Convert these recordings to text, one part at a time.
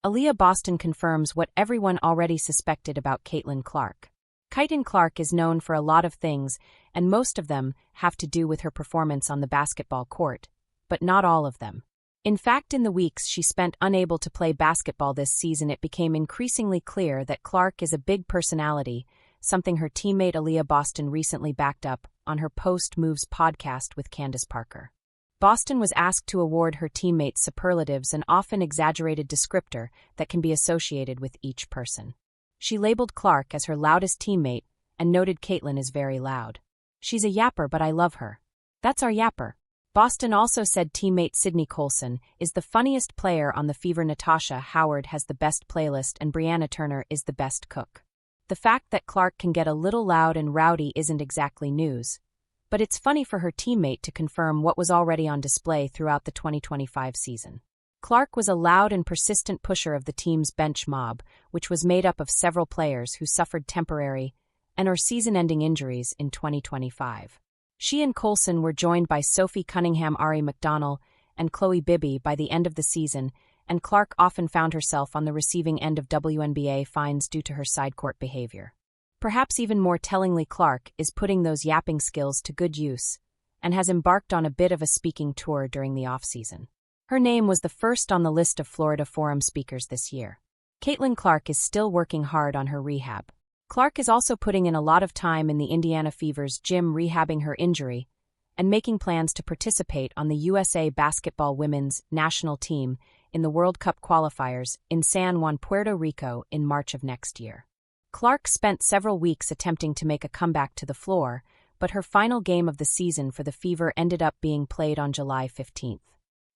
Aliyah Boston confirms what everyone already suspected about Caitlin Clark. Caitlin Clark is known for a lot of things, and most of them have to do with her performance on the basketball court, but not all of them. In fact, in the weeks she spent unable to play basketball this season, it became increasingly clear that Clark is a big personality, something her teammate Aliyah Boston recently backed up on her Post Moves podcast with Candace Parker. Boston was asked to award her teammates superlatives, an often exaggerated descriptor that can be associated with each person. She labeled Clark as her loudest teammate and noted Caitlin is very loud. "She's a yapper, but I love her. That's our yapper." Boston also said teammate Sydney Colson is the funniest player on the Fever. Natasha Howard has the best playlist and Brianna Turner is the best cook. The fact that Clark can get a little loud and rowdy isn't exactly news, but it's funny for her teammate to confirm what was already on display throughout the 2025 season. Clark was a loud and persistent pusher of the team's bench mob, which was made up of several players who suffered temporary and/or season-ending injuries in 2025. She and Colson were joined by Sophie Cunningham, Ari McDonnell, and Chloe Bibby by the end of the season, and Clark often found herself on the receiving end of WNBA fines due to her sidecourt behavior. Perhaps even more tellingly, Clark is putting those yapping skills to good use and has embarked on a bit of a speaking tour during the offseason. Her name was the first on the list of Florida Forum speakers this year. Caitlin Clark is still working hard on her rehab. Clark is also putting in a lot of time in the Indiana Fever's gym rehabbing her injury and making plans to participate on the USA basketball women's national team in the World Cup qualifiers in San Juan, Puerto Rico in March of next year. Clark spent several weeks attempting to make a comeback to the floor, but her final game of the season for the Fever ended up being played on July 15.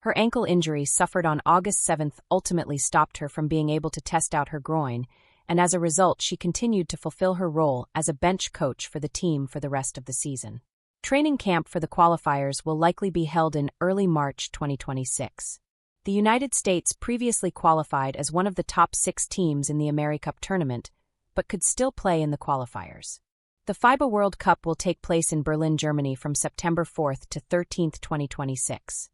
Her ankle injury, suffered on August 7, ultimately stopped her from being able to test out her groin, and as a result she continued to fulfill her role as a bench coach for the team for the rest of the season. Training camp for the qualifiers will likely be held in early March 2026. The United States previously qualified as one of the top 6 teams in the AmeriCup tournament, but could still play in the qualifiers. The FIBA World Cup will take place in Berlin, Germany from September 4 to 13, 2026.